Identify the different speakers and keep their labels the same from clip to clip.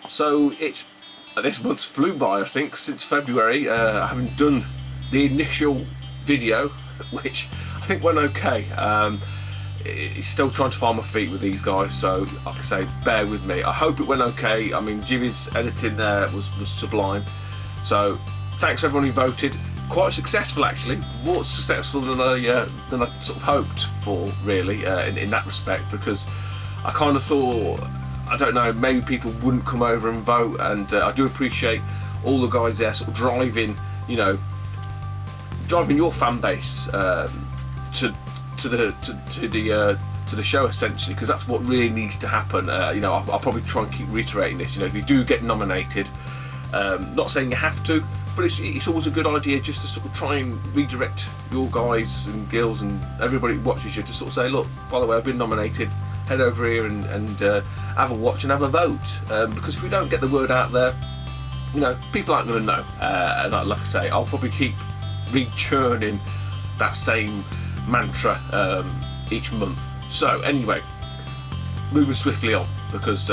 Speaker 1: So it's this month's flew by, I think, since February. I haven't done the initial video, which I think went okay. It's still trying to find my feet with these guys, so like I say, bear with me. I hope it went okay. I mean, Jimmy's editing there was sublime. So thanks everyone who voted. Quite successful actually, more successful than I sort of hoped for, really, in that respect, because I kind of thought, I don't know, maybe people wouldn't come over and vote, and I do appreciate all the guys there sort of driving your fan base to the show, essentially, because that's what really needs to happen. I'll probably try and keep reiterating this. If you do get nominated, not saying you have to, but it's always a good idea just to sort of try and redirect your guys and girls and everybody who watches you to sort of say, look, by the way, I've been nominated, head over here and have a watch and have a vote, because if we don't get the word out there, people aren't going to know, and like I say, I'll probably keep re-churning that same mantra each month. So anyway, moving swiftly on, because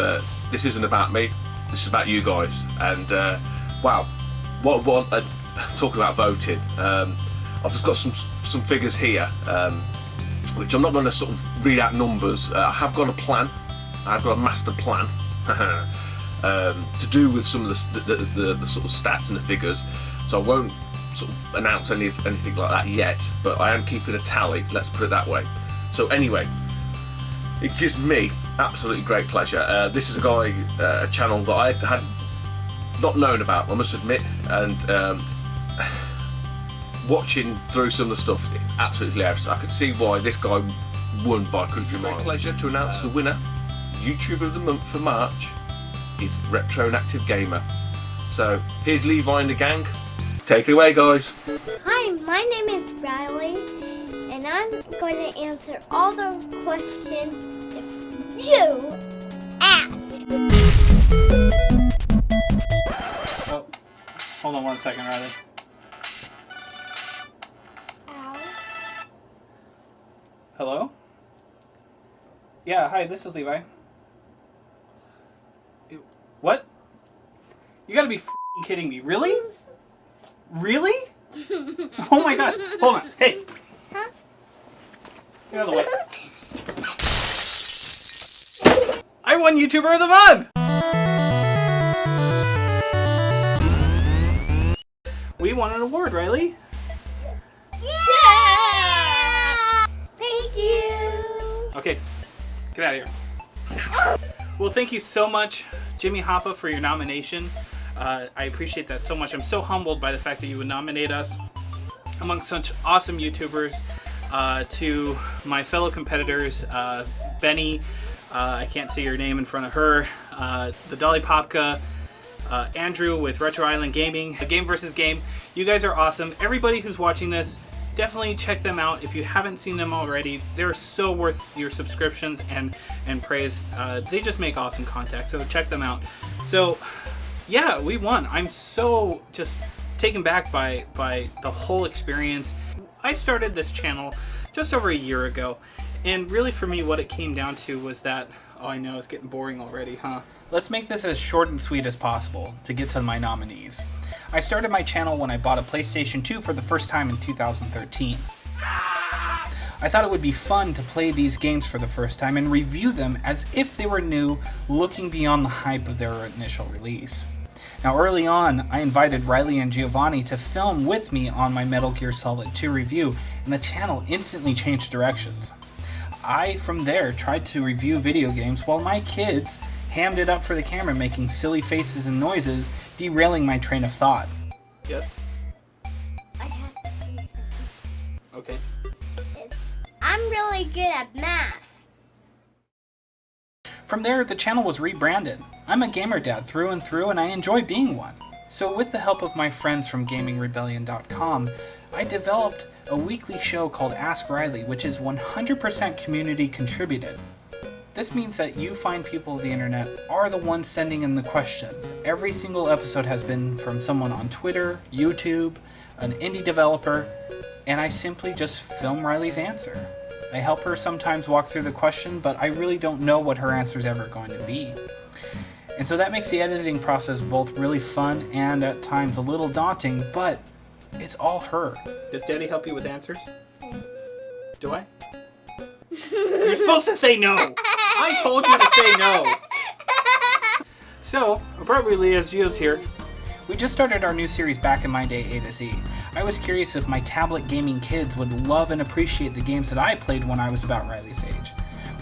Speaker 1: this isn't about me, this is about you guys. And wow, talking about voting, I've just got some figures here, which I'm not going to sort of read out numbers. I have got a plan, I've got a master plan to do with some of the sort of stats and the figures, so I won't sort of announce anything like that yet, but I am keeping a tally, let's put it that way. So anyway, it gives me absolutely great pleasure. This is a guy, a channel that I had not known about, I must admit, and watching through some of the stuff, it's absolutely hilarious. I could see why this guy won by country mile. Pleasure to announce the winner. YouTuber of the month for March is Retro and Active Gamer. So here's Levi and the gang. Take it away, guys.
Speaker 2: Hi, my name is Riley, and I'm going to answer all the questions if you ask.
Speaker 3: Oh, hold on one second, Riley.
Speaker 2: Ow.
Speaker 3: Hello? Yeah, hi, this is Levi. What? You gotta be f***ing kidding me. Really? Really? Oh my gosh. Hold on. Hey.
Speaker 2: Huh?
Speaker 3: Get out of the way. I won YouTuber of the Month! We won an award, Riley.
Speaker 2: Yeah! Thank you!
Speaker 3: Okay, get out of here. Well, thank you so much, Jimmy Hoppa, for your nomination. I appreciate that so much. I'm so humbled by the fact that you would nominate us among such awesome YouTubers. To my fellow competitors, Benny, I can't say your name in front of her, the Dolly Popka, Andrew with Retro Island Gaming, Game vs. Game. You guys are awesome. Everybody who's watching this, definitely check them out if you haven't seen them already. They're so worth your subscriptions and praise. They just make awesome content, so check them out. So yeah, we won. I'm so just taken back by the whole experience. I started this channel just over a year ago, and really for me what it came down to was that, oh, I know it's getting boring already, huh? Let's make this as short and sweet as possible to get to my nominees. I started my channel when I bought a PlayStation 2 for the first time in 2013. I thought it would be fun to play these games for the first time and review them as if they were new, looking beyond the hype of their initial release. Now early on, I invited Riley and Giovanni to film with me on my Metal Gear Solid 2 review, and the channel instantly changed directions. I, from there, tried to review video games while my kids hammed it up for the camera, making silly faces and noises, derailing my train of thought. Yes?
Speaker 2: I have to say something.
Speaker 3: Okay.
Speaker 2: I'm really good at math.
Speaker 3: From there, the channel was rebranded. I'm a gamer dad through and through, and I enjoy being one. So with the help of my friends from GamingRebellion.com, I developed a weekly show called Ask Riley, which is 100% community contributed. This means that you fine people of the internet are the ones sending in the questions. Every single episode has been from someone on Twitter, YouTube, an indie developer, and I simply just film Riley's answer. I help her sometimes walk through the question, but I really don't know what her answer is ever going to be. And so that makes the editing process both really fun and at times a little daunting, but it's all her. Does Daddy help you with answers? Do I? You're supposed to say no! I told you to say no! So, appropriately, as Gio's here, we just started our new series Back in My Day A to Z. I was curious if my tablet gaming kids would love and appreciate the games that I played when I was about Riley's age.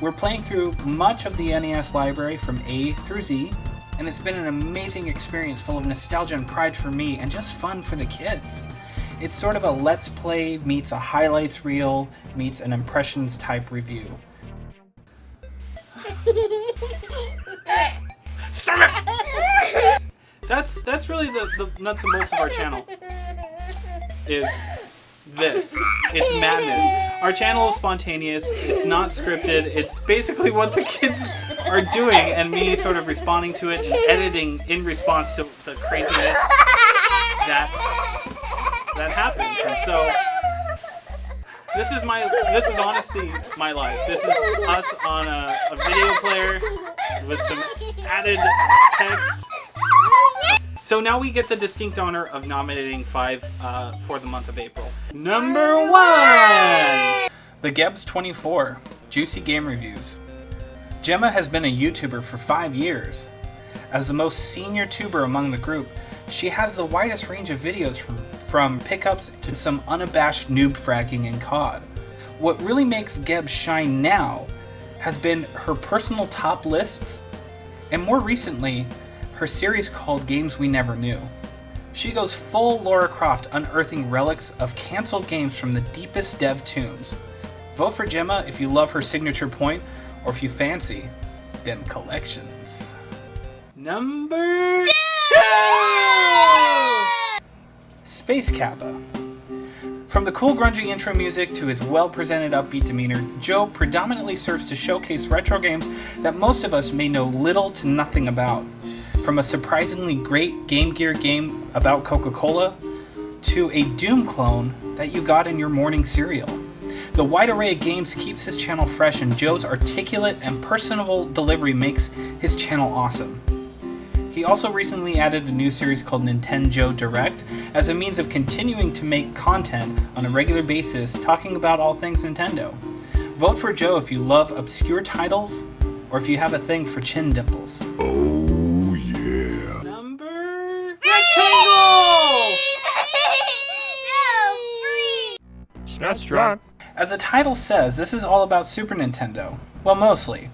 Speaker 3: We're playing through much of the NES library from A through Z, and it's been an amazing experience full of nostalgia and pride for me and just fun for the kids. It's sort of a let's play meets a highlights reel meets an impressions type review. Stop it! That's really the nuts and bolts of our channel. Is this. It's madness. Our channel is spontaneous, it's not scripted, it's basically what the kids are doing and me sort of responding to it and editing in response to the craziness that happens. And so this is honestly my life. This is us on a video player with some added text. So now we get the distinct honor of nominating 5 for the month of April. Number 1! The Gebs 24, Juicy Game Reviews. Gemma has been a YouTuber for 5 years. As the most senior tuber among the group, she has the widest range of videos from pickups to some unabashed noob fragging in COD. What really makes Geb shine now has been her personal top lists, and more recently, her series called Games We Never Knew. She goes full Lara Croft, unearthing relics of cancelled games from the deepest dev tombs. Vote for Gemma if you love her signature point, or if you fancy them collections. Number 2! Space Kappa. From the cool grungy intro music to his well-presented upbeat demeanor, Joe predominantly serves to showcase retro games that most of us may know little to nothing about. From a surprisingly great Game Gear game about Coca-Cola, to a Doom clone that you got in your morning cereal. The wide array of games keeps his channel fresh, and Joe's articulate and personable delivery makes his channel awesome. He also recently added a new series called Nintendo Direct as a means of continuing to make content on a regular basis talking about all things Nintendo. Vote for Joe if you love obscure titles or if you have a thing for chin dimples.
Speaker 4: Oh yeah.
Speaker 3: Number Rectangle!
Speaker 4: SNES drunk.
Speaker 3: As the title says, this is all about Super Nintendo. Well, mostly.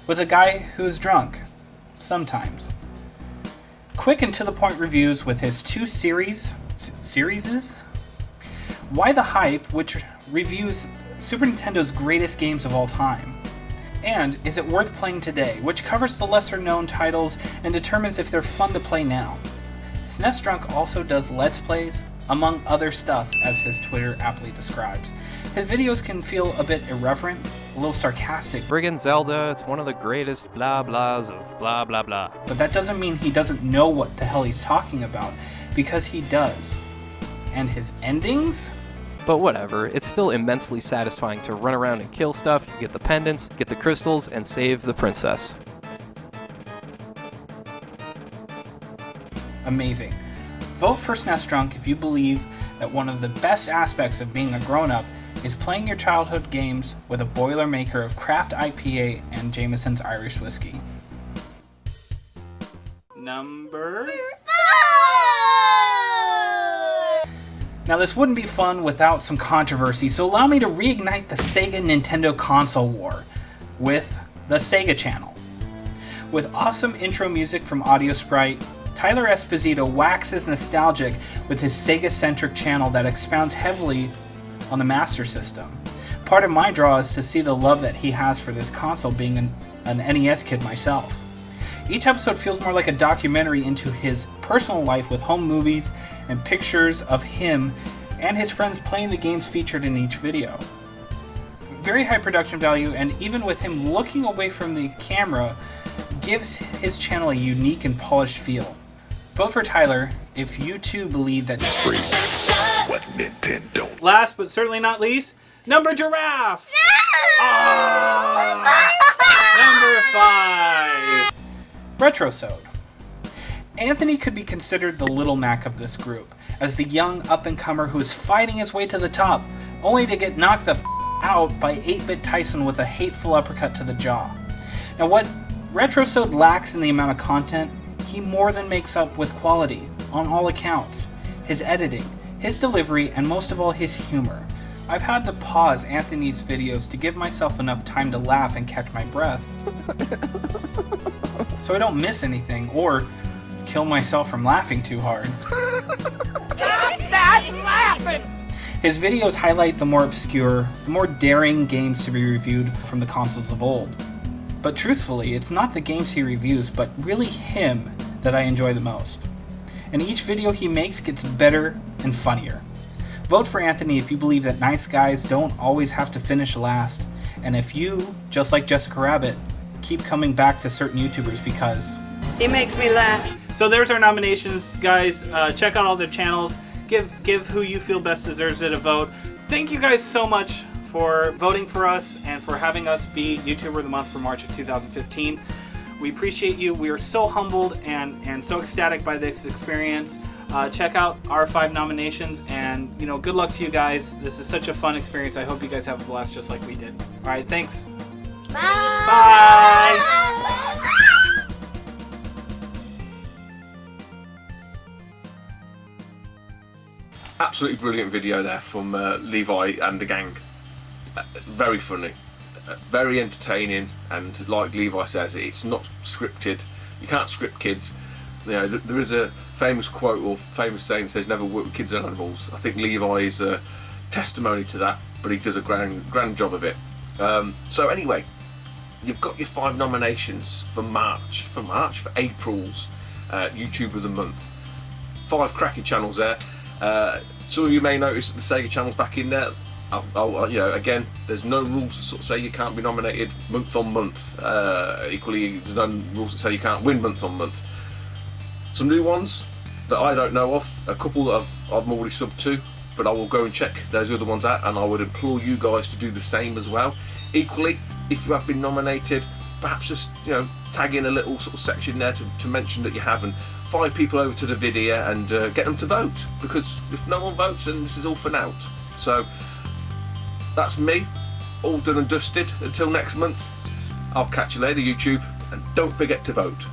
Speaker 3: With a guy who's drunk. Sometimes. Quick and to-the-point reviews with his 2 series? Why the Hype, which reviews Super Nintendo's greatest games of all time. And Is It Worth Playing Today, which covers the lesser-known titles and determines if they're fun to play now. SNES Drunk also does Let's Plays, among other stuff, as his Twitter aptly describes. His videos can feel a bit irreverent, a little sarcastic.
Speaker 5: Friggin' Zelda, it's one of the greatest blah blahs of blah blah blah.
Speaker 3: But that doesn't mean he doesn't know what the hell he's talking about, because he does. And his endings?
Speaker 5: But whatever, it's still immensely satisfying to run around and kill stuff, get the pendants, get the crystals, and save the princess.
Speaker 3: Amazing. Vote for SNES Drunk if you believe that one of the best aspects of being a grown-up is playing your childhood games with a Boilermaker of craft IPA and Jameson's Irish whiskey. Number 4! Now this wouldn't be fun without some controversy, so allow me to reignite the Sega Nintendo console war with the Sega Channel. With awesome intro music from Audio Sprite, Tyler Esposito waxes nostalgic with his Sega-centric channel that expounds heavily on the Master System. Part of my draw is to see the love that he has for this console, being an NES kid myself. Each episode feels more like a documentary into his personal life with home movies and pictures of him and his friends playing the games featured in each video. Very high production value, and even with him looking away from the camera, gives his channel a unique and polished feel. Vote for Tyler if you too believe that it's free.
Speaker 4: What Nintendo?
Speaker 3: Last but certainly not least, Number Giraffe! Ah! Number 5! Retrosode. Anthony could be considered the Little Mac of this group, as the young up-and-comer who is fighting his way to the top, only to get knocked the out by 8-Bit Tyson with a hateful uppercut to the jaw. Now what Retrosode lacks in the amount of content, he more than makes up with quality, on all accounts. His editing, his delivery, and most of all his humor. I've had to pause Anthony's videos to give myself enough time to laugh and catch my breath, so I don't miss anything or kill myself from laughing too hard.
Speaker 6: Stop laughing!
Speaker 3: His videos highlight the more obscure, the more daring games to be reviewed from the consoles of old. But truthfully, it's not the games he reviews, but really him that I enjoy the most. And each video he makes gets better and funnier. Vote for Anthony if you believe that nice guys don't always have to finish last, and if you, just like Jessica Rabbit, keep coming back to certain YouTubers because
Speaker 6: He makes me laugh.
Speaker 3: So there's our nominations, guys. Check out all their channels. Give who you feel best deserves it a vote. Thank you guys so much for voting for us and for having us be YouTuber of the Month for March of 2015. We appreciate you. We are so humbled and so ecstatic by this experience. Check out our 5 nominations, and good luck to you guys. This is such a fun experience. I hope you guys have a blast just like we did. All right, thanks.
Speaker 2: Bye.
Speaker 3: Bye.
Speaker 1: Absolutely brilliant video there from Levi and the gang. Very funny, very entertaining, and like Levi says, it's not scripted. You can't script kids. There is a famous quote or famous saying that says never work with kids and animals. I think Levi is a testimony to that, but he does a grand job of it. So anyway, you've got your 5 nominations for April's YouTube of the Month. 5 cracking channels there. Some of you may notice that the Sega channel's back in there. Again, there's no rules that sort of say you can't be nominated month on month. Equally, there's no rules that say you can't win month on month. Some new ones that I don't know of, a couple that I've already subbed to, but I will go and check those other ones out, and I would implore you guys to do the same as well. Equally, if you have been nominated, perhaps just tag in a little sort of section there to mention that you have, and 5 people over to the video and get them to vote, because if no one votes, then this is all for naught. So that's me, all done and dusted. Until next month, I'll catch you later, YouTube, and don't forget to vote.